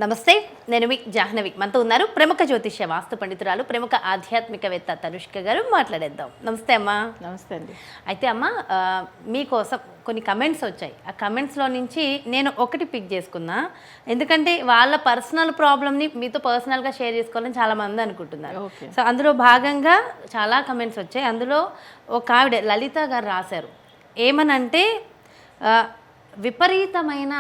నమస్తే, నేను మీ జాహ్నవి. మనతో ఉన్నారు ప్రముఖ జ్యోతిష్య వాస్తు పండితురాలు, ప్రముఖ ఆధ్యాత్మికవేత్త తనుష్క గారు. మాట్లాడేద్దాం. నమస్తే అమ్మా. నమస్తే అండి. అయితే అమ్మ, మీకోసం కొన్ని కమెంట్స్ వచ్చాయి. ఆ కమెంట్స్లో నుంచి నేను ఒకటి పిక్ చేసుకున్నా. ఎందుకంటే వాళ్ళ పర్సనల్ ప్రాబ్లమ్ని మీతో పర్సనల్గా షేర్ చేసుకోవాలని చాలామంది అనుకుంటున్నారు. సో అందులో భాగంగా చాలా కమెంట్స్ వచ్చాయి. అందులో ఒక ఆవిడ లలిత గారు రాశారు. ఏమనంటే విపరీతమైన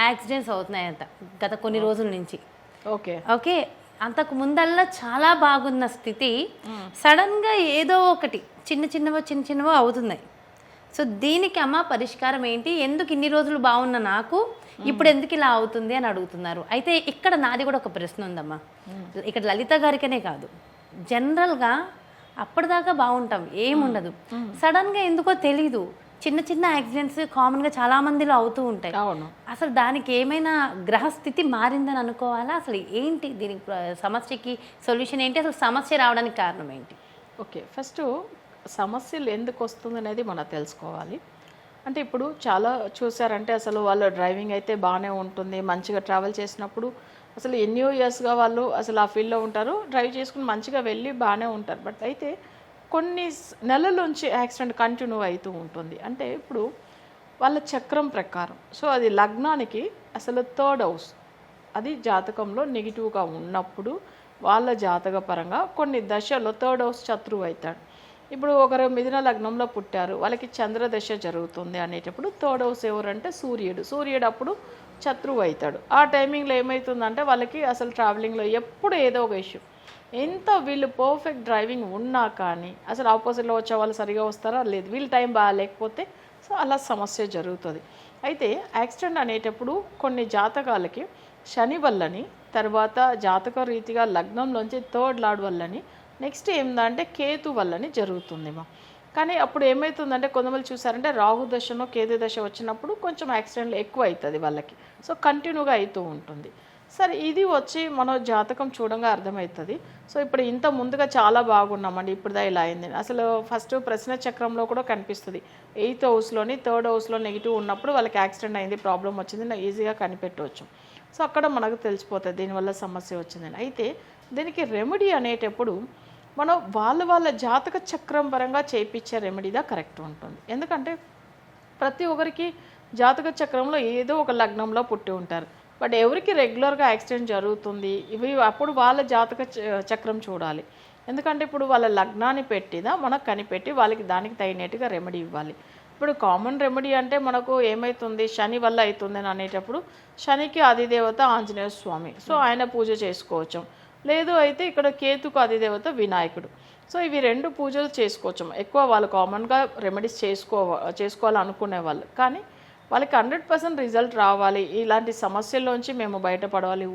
యాక్సిడెంట్స్ అవుతున్నాయంట గత కొన్ని రోజుల నుంచి. ఓకే, అంతకు ముందల్లా చాలా బాగున్న స్థితి సడన్గా ఏదో ఒకటి చిన్న చిన్నవో అవుతున్నాయి. సో దీనికి అమ్మ పరిష్కారం ఏంటి? ఎందుకు ఇన్ని రోజులు బాగున్న నాకు ఇప్పుడు ఎందుకు ఇలా అవుతుంది అని అడుగుతున్నారు. అయితే ఇక్కడ నాది కూడా ఒక ప్రశ్న ఉందమ్మా. ఇక్కడ లలిత గారికనే కాదు, జనరల్గా అప్పటిదాకా బాగుంటాం, ఏముండదు. సడన్గా ఎందుకో తెలీదు చిన్న యాక్సిడెంట్స్ కామన్గా చాలా మందిలో అవుతూ ఉంటాయి. అసలు దానికి ఏమైనా గ్రహస్థితి మారిందని అనుకోవాలా? అసలు ఏంటి దీనికి సమస్యకి సొల్యూషన్ ఏంటి? అసలు సమస్య రావడానికి కారణం ఏంటి? ఓకే, ఫస్ట్ సమస్యలు ఎందుకు వస్తుంది అనేది మనం తెలుసుకోవాలి. అంటే ఇప్పుడు చాలా చూసారంటే అసలు వాళ్ళు డ్రైవింగ్ అయితే బాగానే ఉంటుంది, మంచిగా ట్రావెల్ చేసినప్పుడు అసలు ఎన్నో ఇయర్స్గా వాళ్ళు అసలు ఆ ఫీల్డ్లో ఉంటారు, డ్రైవ్ చేసుకుని మంచిగా వెళ్ళి బాగానే ఉంటారు. బట్ అయితే కొన్ని నెలల నుంచి యాక్సిడెంట్ కంటిన్యూ అవుతూ ఉంటుంది. అంటే ఇప్పుడు వాళ్ళ చక్రం ప్రకారం, సో అది లగ్నానికి అసలు థర్డ్ హౌస్, అది జాతకంలో నెగిటివ్గా ఉన్నప్పుడు వాళ్ళ జాతక పరంగా కొన్ని దశలో థర్డ్ హౌస్ శత్రువు అవుతాడు. ఇప్పుడు ఒకరు మిథున లగ్నంలో పుట్టారు, వాళ్ళకి చంద్రదశ జరుగుతుంది అనేటప్పుడు థర్డ్ హౌస్ ఎవరంటే సూర్యుడు అప్పుడు శత్రువు అవుతాడు. ఆ టైమింగ్లో ఏమవుతుందంటే వాళ్ళకి అసలు ట్రావెలింగ్లో ఎప్పుడు ఏదో ఒక ఇష్యూ. ఎంత వీళ్ళు పర్ఫెక్ట్ డ్రైవింగ్ ఉన్నా కానీ అసలు ఆపోజిట్లో వచ్చే వాళ్ళు సరిగా వస్తారా లేదు, వీళ్ళు టైం బాగాలేకపోతే సో అలా సమస్య జరుగుతుంది. అయితే యాక్సిడెంట్ అనేటప్పుడు కొన్ని జాతకాలకి శని వల్లని, తర్వాత జాతక రీతిగా లగ్నంలోంచి థర్డ్ లార్డ్ వల్లని, నెక్స్ట్ ఏంటంటే కేతు వల్లని జరుగుతుందేమో. కానీ అప్పుడు ఏమవుతుందంటే కొంతమంది చూసారంటే రాహు దశనో కేతు దశ వచ్చినప్పుడు కొంచెం యాక్సిడెంట్లు ఎక్కువ అవుతుంది వాళ్ళకి, సో కంటిన్యూగా అవుతూ ఉంటుంది. సరే, ఇది వచ్చి మనం జాతకం చూడంగా అర్థమవుతుంది. సో ఇప్పుడు ఇంత ముందుగా చాలా బాగున్నామండి, ఇప్పుడుదా ఇలా అయింది. అసలు ఫస్ట్ ప్రశ్న చక్రంలో కూడా కనిపిస్తుంది. 8th హౌస్లోని థర్డ్ హౌస్లో నెగిటివ్ ఉన్నప్పుడు వాళ్ళకి యాక్సిడెంట్ అయింది, ప్రాబ్లం వచ్చింది, ఈజీగా కనిపెట్టవచ్చు. సో అక్కడ మనకు తెలిసిపోతుంది దీనివల్ల సమస్య వచ్చిందని. అయితే దీనికి రెమెడీ అనేటప్పుడు మనం వాళ్ళ జాతక చక్రం పరంగా చేయించే రెమెడీదా కరెక్ట్ ఉంటుంది. ఎందుకంటే ప్రతి ఒక్కరికి జాతక చక్రంలో ఏదో ఒక లగ్నంలో పుట్టి ఉంటారు. బట్ ఎవరికి రెగ్యులర్గా యాక్సిడెంట్ జరుగుతుంది ఇవి అప్పుడు వాళ్ళ జాతక చక్రం చూడాలి. ఎందుకంటే ఇప్పుడు వాళ్ళ లగ్నాన్ని పెట్టిదా మనకు కనిపెట్టి వాళ్ళకి దానికి తగినట్టుగా రెమెడీ ఇవ్వాలి. ఇప్పుడు కామన్ రెమెడీ అంటే మనకు ఏమవుతుంది, శని వల్ల అవుతుంది అని అనేటప్పుడు శనికి అధిదేవత ఆంజనేయ స్వామి, సో ఆయన పూజ చేసుకోవచ్చు. లేదు అయితే ఇక్కడ కేతుకు అధిదేవత వినాయకుడు, సో ఇవి 2 పూజలు చేసుకోవచ్చు. ఎక్కువ వాళ్ళు కామన్గా రెమెడీస్ చేసుకోవాలనుకునే వాళ్ళు, కానీ వాళ్ళకి 100% రిజల్ట్ రావాలి, ఇలాంటి సమస్యల్లోంచి మేము బయటపడవాలి.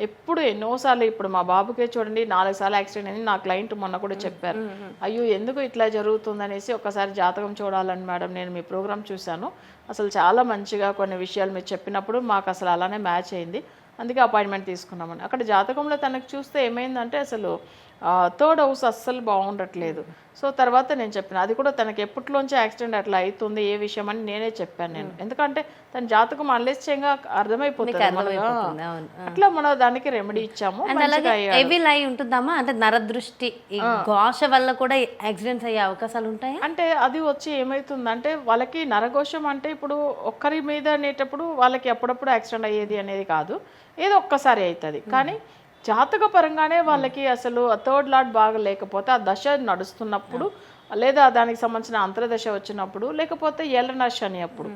ఎప్పుడు ఎన్నోసార్లు, ఇప్పుడు మా బాబుకే చూడండి 4 సార్లు యాక్సిడెంట్ అని నా క్లయింట్ మొన్న కూడా చెప్పారు. అయ్యో ఎందుకు ఇట్లా జరుగుతుందనేసి ఒకసారి జాతకం చూడాలని మేడం, నేను మీ ప్రోగ్రామ్ చూశాను, అసలు చాలా మంచిగా కొన్ని విషయాలు మీరు చెప్పినప్పుడు మాకు అసలు అలానే మ్యాచ్ అయింది, అందుకే అపాయింట్మెంట్ తీసుకున్నామని. అక్కడ జాతకంలో తనకు చూస్తే ఏమైందంటే అసలు థర్డ్ హౌస్ అస్సలు బాగుండట్లేదు. సో తర్వాత నేను చెప్పిన అది కూడా తనకి ఎప్పట్లోంచి యాక్సిడెంట్ అట్లా అవుతుంది ఏ విషయం అని నేనే చెప్పాను నేను. ఎందుకంటే తన జాతకం ఆలస్యంగా అర్థమైపోతుంది, అట్లా మనం దానికి రెమెడీ ఇచ్చాము. ఉంటుందమ్మా అంటే నరదృష్టి ఘోష వల్ల కూడా యాక్సిడెంట్స్ అయ్యే అవకాశాలు ఉంటాయి. అంటే అది వచ్చి ఏమవుతుందంటే వాళ్ళకి నరఘోషం అంటే ఇప్పుడు ఒక్కరి మీద అనేటప్పుడు వాళ్ళకి ఎప్పుడప్పుడు యాక్సిడెంట్ అయ్యేది అనేది కాదు, ఏదో ఒక్కసారి అవుతుంది. కానీ జాతక పరంగానే వాళ్ళకి అసలు థర్డ్ లార్డ్ బాగా లేకపోతే ఆ దశ నడుస్తున్నప్పుడు, లేదా దానికి సంబంధించిన అంతర్దశ వచ్చినప్పుడు, లేకపోతే ఏలనా శని అప్పుడు,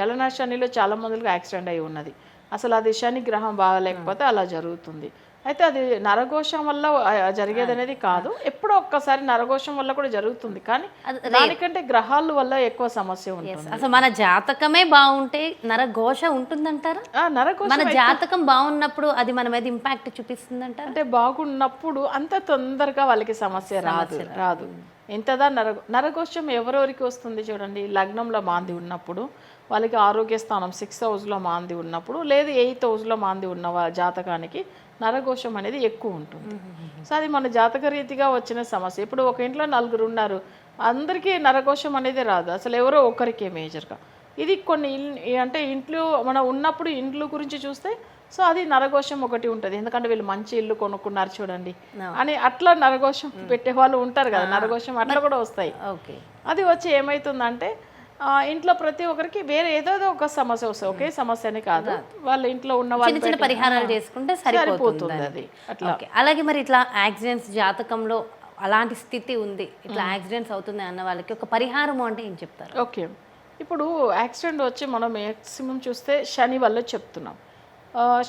ఏలనా శనిలో చాలా మందికి యాక్సిడెంట్ అయి ఉన్నది. అసలు అది శని గ్రహం బాగా లేకపోతే అలా జరుగుతుంది. అయితే అది నరఘోషం వల్ల జరిగేది అనేది కాదు, ఎప్పుడో ఒక్కసారి నరఘోషం వల్ల కూడా జరుగుతుంది, కానీ దానికంటే గ్రహాల వల్ల ఎక్కువ సమస్య ఉంటుంది. అసలు మన జాతకమే బాగుంటే నరఘోష ఉంటుందంటారా? మన జాతకం బాగున్నప్పుడు అది మన మీద ఇంపాక్ట్ చూపిస్తుందంటారా? అంటే బాగున్నప్పుడు అంత తొందరగా వాళ్ళకి సమస్య రాదు. ఎంతదా నరఘోషం ఎవరెవరికి వస్తుంది చూడండి, లగ్నంలో మాంది ఉన్నప్పుడు వాళ్ళకి ఆరోగ్య స్థానం 6th హౌస్లో మాంది ఉన్నప్పుడు, లేదు 8th హౌస్లో మాంది ఉన్న జాతకానికి నరఘోషం అనేది ఎక్కువ ఉంటుంది. సో అది మన జాతక రీతిగా వచ్చిన సమస్య. ఇప్పుడు ఒక ఇంట్లో 4 ఉన్నారు, అందరికీ నరఘోషం అనేది రాదు, అసలు ఎవరో ఒకరికే మేజర్గా. ఇది కొన్ని అంటే ఇంట్లో మనం ఉన్నప్పుడు ఇంట్లో గురించి చూస్తే సో అది నరఘోషం ఒకటి ఉంటుంది, ఎందుకంటే వీళ్ళు మంచి ఇల్లు కొనుక్కున్నారు చూడండి అని అట్లా నరఘోషం పెట్టే వాళ్ళు ఉంటారు కదా, నరఘోషం అట్లా కూడా వస్తాయి. అది వచ్చి ఏమవుతుందంటే ఇంట్లో ప్రతి ఒక్కరికి వేరే ఏదో ఒక సమస్య వస్తుంది, ఒకే సమస్య అని కాదు, వాళ్ళ ఇంట్లో ఉన్న వాళ్ళు పరిహారాలు చేసుకుంటే సరిపోతుంది అది అట్లా. అలాగే మరి ఇట్లా యాక్సిడెంట్స్ జాతకంలో అలాంటి స్థితి ఉంది, ఇట్లా యాక్సిడెంట్స్ అవుతుంది అన్న వాళ్ళకి ఒక పరిహారం అంటే ఏం చెప్తారు? ఓకే, ఇప్పుడు యాక్సిడెంట్ వచ్చి మనం మ్యాక్సిమం చూస్తే శని వల్ల చెప్తున్నాం.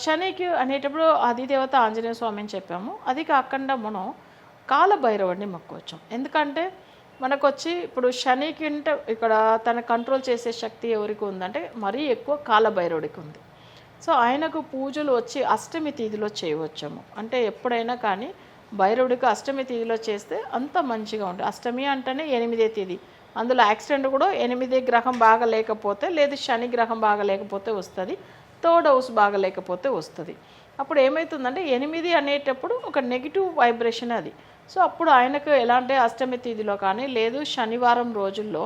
శనికి అనేటప్పుడు అధిదేవత ఆంజనేయ స్వామి అని చెప్పాము. అది కాకుండా మనం కాలభైరవుడిని మొక్కోవచ్చు. ఎందుకంటే మనకు వచ్చి ఇప్పుడు శనికి అంటే ఇక్కడ తన కంట్రోల్ చేసే శక్తి ఎవరికి ఉందంటే మరీ ఎక్కువ కాలభైరవుడికి ఉంది. సో ఆయనకు పూజలు వచ్చి అష్టమి తిథిలో చేయవచ్చాము. అంటే ఎప్పుడైనా కానీ భైరవుడికి అష్టమి తిథిలో చేస్తే అంత మంచిగా ఉంటుంది. అష్టమి అంటేనే 8వ తేదీ, అందులో యాక్సిడెంట్ కూడా 8 గ్రహం బాగా లేకపోతే, లేదు శని గ్రహం బాగా లేకపోతే వస్తుంది, థర్డ్ హౌస్ బాగా లేకపోతే వస్తుంది. అప్పుడు ఏమవుతుందంటే 8 అనేటప్పుడు ఒక నెగిటివ్ వైబ్రేషన్ అది. సో అప్పుడు ఆయనకు ఎలాంటి అష్టమి తేదీలో కానీ లేదు శనివారం రోజుల్లో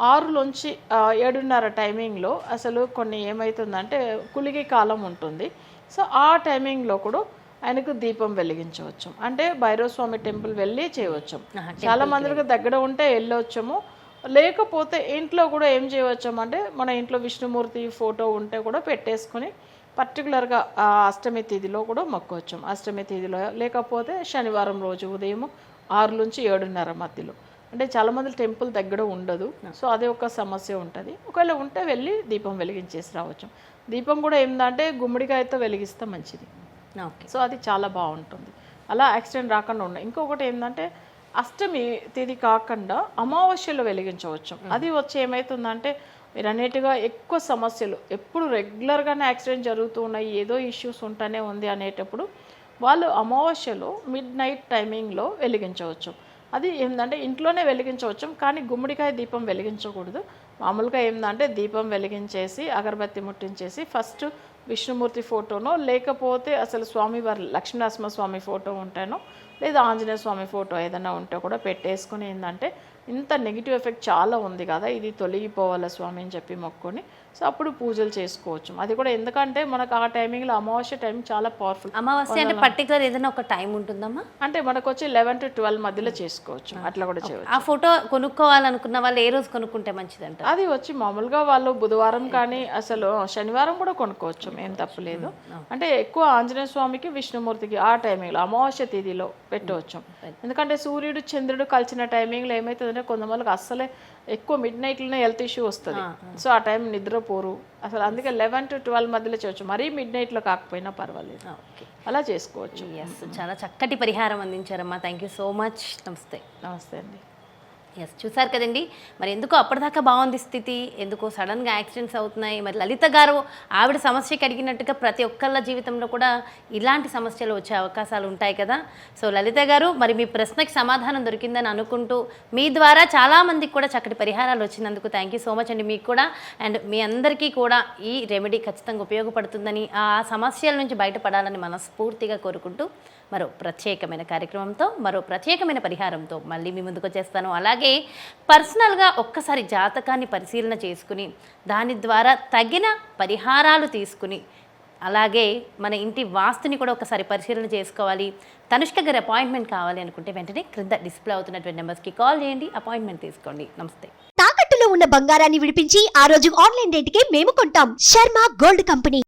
6 నుంచి 7:30 టైమింగ్లో అసలు కొన్ని ఏమవుతుందంటే కులిగి కాలం ఉంటుంది. సో ఆ టైమింగ్లో కూడా ఆయనకు దీపం వెలిగించవచ్చు. అంటే భైరవ స్వామి టెంపుల్ వెళ్ళి చేయవచ్చు. చాలా మందికి దగ్గర ఉంటే వెళ్ళవచ్చాము, లేకపోతే ఇంట్లో కూడా ఏం చేయవచ్చాము అంటే మన ఇంట్లో విష్ణుమూర్తి ఫోటో ఉంటే కూడా పెట్టేసుకొని పర్టికులర్గా అష్టమి తేదీలో కూడా మొక్కవచ్చు. అష్టమి తేదీలో లేకపోతే శనివారం రోజు ఉదయం 6 నుంచి 7:30 మధ్యలో. అంటే చాలామంది టెంపుల్ దగ్గర ఉండదు, సో అదే ఒక సమస్య ఉంటుంది. ఒకవేళ ఉంటే వెళ్ళి దీపం వెలిగించేసి రావచ్చు. దీపం కూడా ఏంటంటే గుమ్మడికాయతో వెలిగిస్తే మంచిది. సో అది చాలా బాగుంటుంది. అలా యాక్సిడెంట్ రాకుండా ఉన్నాయి. ఇంకొకటి ఏంటంటే అష్టమి తేదీ కాకుండా అమావాస్యలో వెలిగించవచ్చు. అది వచ్చి ఏమవుతుందంటే మీరు అన్నిటిగా ఎక్కువ సమస్యలు ఎప్పుడు రెగ్యులర్గానే యాక్సిడెంట్ జరుగుతూ ఉన్నాయి, ఏదో ఇష్యూస్ ఉంటూనే ఉంది అనేటప్పుడు వాళ్ళు అమావాస్యలో మిడ్-నైట్ టైమింగ్లో వెలిగించవచ్చు. అది ఏంటంటే ఇంట్లోనే వెలిగించవచ్చు, కానీ గుమ్మడికాయ దీపం వెలిగించకూడదు. మామూలుగా ఏంటంటే దీపం వెలిగించేసి అగరబత్తి ముట్టించేసి ఫస్ట్ విష్ణుమూర్తి ఫోటోనో లేకపోతే అసలు స్వామివారి లక్ష్మీనరసింహస్వామి ఫోటో ఉంటేనో లేదా ఆంజనేయ స్వామి ఫోటో ఏదైనా ఉంటే కూడా పెట్టేసుకుని ఏంటంటే ఇంత నెగిటివ్ ఎఫెక్ట్ చాలా ఉంది కదా, ఇది తొలగిపోవాలా స్వామి అని చెప్పి మొక్కుని సో అప్పుడు పూజలు చేసుకోవచ్చు. అది కూడా ఎందుకంటే మనకు ఆ టైమింగ్లో అమావాస్య టైం చాలా పవర్ఫుల్. అమావాస్య అంటే పర్టికులర్ ఏదైనా ఒక టైం ఉంటుందమ్మా? అంటే మనకు వచ్చి 11 to 12 మధ్యలో చేసుకోవచ్చు, అట్లా కూడా చేయవచ్చు. ఆ ఫోటో కొనుక్కోవాలనుకున్న వాళ్ళు ఏ రోజు కొనుక్కుంటే మంచిదంట? అది వచ్చి మామూలుగా వాళ్ళు బుధవారం కానీ అసలు శనివారం కూడా కొనుక్కోవచ్చు, ఏం తప్పలేదు. అంటే ఎక్కువ ఆంజనేయ స్వామికి విష్ణుమూర్తికి ఆ టైమింగ్లో అమావాస్య తేదీలో పెట్టవచ్చు. ఎందుకంటే సూర్యుడు చంద్రుడు కలిసిన టైమింగ్లో ఏమవుతుందంటే కొంతమందికి అస్సలే ఎక్కువ మిడ్-నైట్లోనే హెల్త్ ఇష్యూ వస్తుంది. సో ఆ టైం నిద్రపోరు అసలు, అందుకే 11 to 12 మధ్యలో చేయవచ్చు. మరీ మిడ్-నైట్లో కాకపోయినా పర్వాలేదు, అలా చేసుకోవచ్చు. చాలా చక్కటి పరిహారం అందించారమ్మా, థ్యాంక్ యూ సో మచ్. నమస్తే. నమస్తే అండి. చూసారు కదండి, మరి ఎందుకో అప్పటిదాకా బాగుంది స్థితి, ఎందుకో సడన్గా యాక్సిడెంట్స్ అవుతున్నాయి. మరి లలిత గారు ఆవిడ సమస్యకి అడిగినట్టుగా ప్రతి ఒక్కళ్ళ జీవితంలో కూడా ఇలాంటి సమస్యలు వచ్చే అవకాశాలు ఉంటాయి కదా. సో లలిత గారు, మరి మీ ప్రశ్నకి సమాధానం దొరికిందని అనుకుంటూ మీ ద్వారా చాలామందికి కూడా చక్కటి పరిహారాలు వచ్చినందుకు థ్యాంక్ యూ సో మచ్ అండి మీకు కూడా. అండ్ మీ అందరికీ కూడా ఈ రెమెడీ ఖచ్చితంగా ఉపయోగపడుతుందని, ఆ సమస్యల నుంచి బయటపడాలని మనస్ఫూర్తిగా కోరుకుంటూ మరో ప్రత్యేకమైన కార్యక్రమంతో మరో ప్రత్యేకమైన పరిహారంతో మళ్ళీ మీ ముందుకు వచ్చేస్తాను. అలాగే పర్సనల్గా ఒక్కసారి జాతకాన్ని పరిశీలన చేసుకుని దాని ద్వారా తగిన పరిహారాలు తీసుకుని అలాగే మన ఇంటి వాస్తుని కూడా ఒకసారి పరిశీలన చేసుకోవాలి, తనుష్క గారి అపాయింట్మెంట్ కావాలి అనుకుంటే వెంటనే క్రింద డిస్ప్లే అవుతున్నటువంటి నెంబర్స్కి కాల్ చేయండి, అపాయింట్మెంట్ తీసుకోండి. నమస్తే. తాకట్టులో ఉన్న బంగారాన్ని విడిపించి ఆ రోజు ఆన్లైన్ రేటుకే మేము కొంటాం. Sharma gold company.